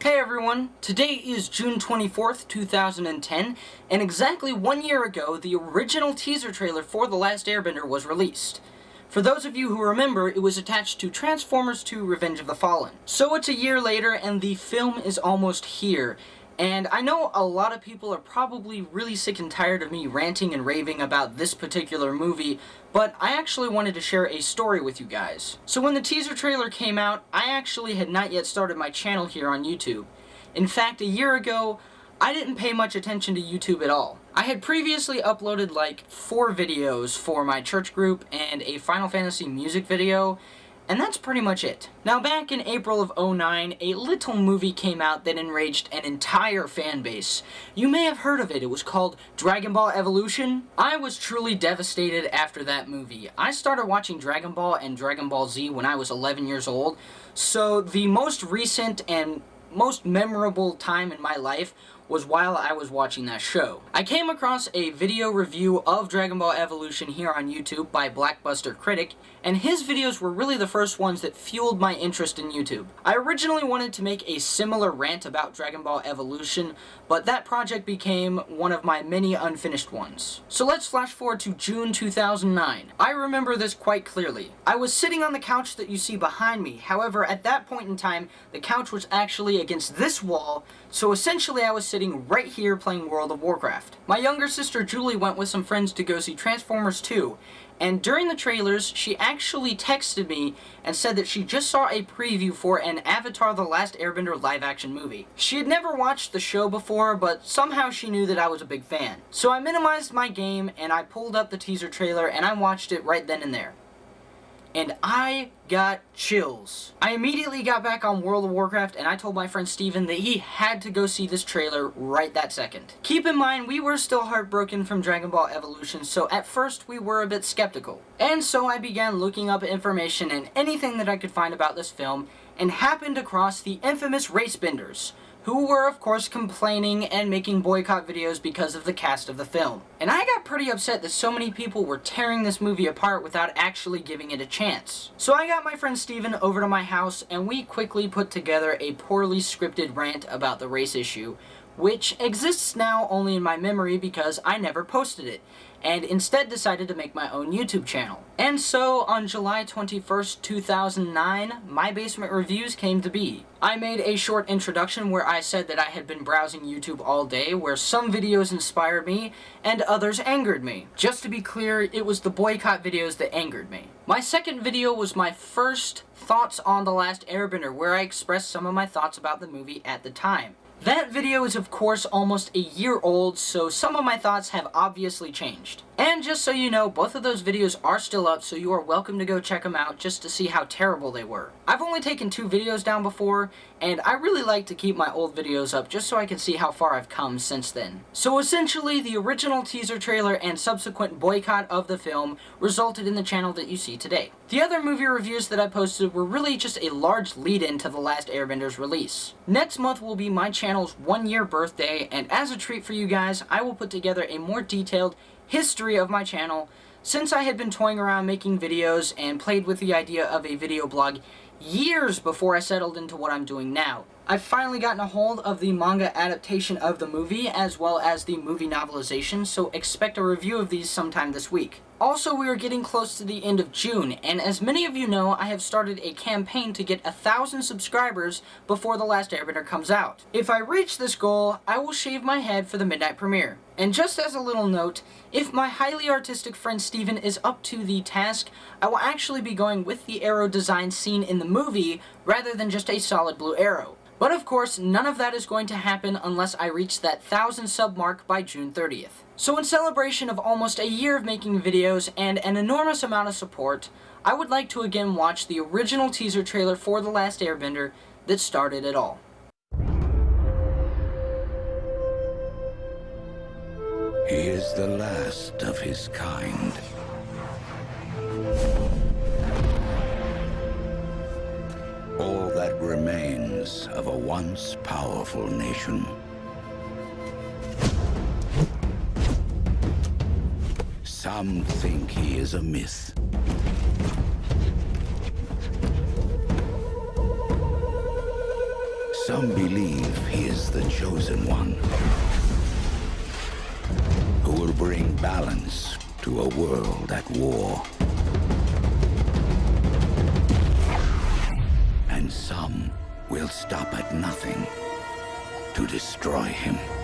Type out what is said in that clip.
Hey everyone, today is June 24th, 2010, and exactly 1 year ago, the original teaser trailer for The Last Airbender was released. For those of you who remember, it was attached to Transformers 2: Revenge of the Fallen. So it's a year later, and the film is almost here. And I know a lot of people are probably really sick and tired of me ranting and raving about this particular movie, but I actually wanted to share a story with you guys. So when the teaser trailer came out, I actually had not yet started my channel here on YouTube. In fact, a year ago, I didn't pay much attention to YouTube at all. I had previously uploaded like 4 videos for my church group and a Final Fantasy music video, and that's pretty much it. Now back in April of '09, a little movie came out that enraged an entire fan base. You may have heard of it. It was called Dragon Ball Evolution. I was truly devastated after that movie. I started watching Dragon Ball and Dragon Ball Z when I was 11 years old, so the most recent and most memorable time in my life was while I was watching that show. I came across a video review of Dragon Ball Evolution here on YouTube by Blackbuster Critic, and his videos were really the first ones that fueled my interest in YouTube. I originally wanted to make a similar rant about Dragon Ball Evolution, but that project became one of my many unfinished ones. So let's flash forward to June 2009. I remember this quite clearly. I was sitting on the couch that you see behind me. However, at that point in time, the couch was actually against this wall, so essentially I was sitting right here playing World of Warcraft. My younger sister Julie went with some friends to go see Transformers 2, and during the trailers, she actually texted me and said that she just saw a preview for an Avatar: The Last Airbender live-action movie. She had never watched the show before, but somehow she knew that I was a big fan. So I minimized my game, and I pulled up the teaser trailer, and I watched it right then and there. And I got chills. I immediately got back on World of Warcraft, and I told my friend Steven that he had to go see this trailer right that second. Keep in mind, we were still heartbroken from Dragon Ball Evolution, so at first we were a bit skeptical. And so I began looking up information and anything that I could find about this film, and happened across the infamous Racebenders, who were of course complaining and making boycott videos because of the cast of the film. And I got pretty upset that so many people were tearing this movie apart without actually giving it a chance. So I got my friend Steven over to my house, and we quickly put together a poorly scripted rant about the race issue, which exists now only in my memory because I never posted it, and instead decided to make my own YouTube channel. And so, on July 21st, 2009, My Basement Reviews came to be. I made a short introduction where I said that I had been browsing YouTube all day, where some videos inspired me, and others angered me. Just to be clear, it was the boycott videos that angered me. My second video was my first thoughts on The Last Airbender, where I expressed some of my thoughts about the movie at the time. That video is of course almost a year old, so some of my thoughts have obviously changed. And just so you know, both of those videos are still up, so you are welcome to go check them out just to see how terrible they were. I've only taken 2 videos down before, and I really like to keep my old videos up just so I can see how far I've come since then. So essentially, the original teaser trailer and subsequent boycott of the film resulted in the channel that you see today. The other movie reviews that I posted were really just a large lead-in to The Last Airbender's release. Next month will be my channel's 1-year birthday, and as a treat for you guys, I will put together a more detailed history of my channel, since I had been toying around making videos and played with the idea of a video blog years before I settled into what I'm doing now. I've finally gotten a hold of the manga adaptation of the movie, as well as the movie novelization, so expect a review of these sometime this week. Also, we are getting close to the end of June, and as many of you know, I have started a campaign to get 1,000 subscribers before The Last Airbender comes out. If I reach this goal, I will shave my head for the midnight premiere. And just as a little note, if my highly artistic friend Steven is up to the task, I will actually be going with the arrow design seen in the movie, rather than just a solid blue arrow. But of course, none of that is going to happen unless I reach that 1,000 sub mark by June 30th. So in celebration of almost a year of making videos and an enormous amount of support, I would like to again watch the original teaser trailer for The Last Airbender that started it all. He is the last of his kind. All that remains of a once powerful nation. Some think he is a myth. Some believe he is the chosen one, who will bring balance to a world at war. And some will stop at nothing to destroy him.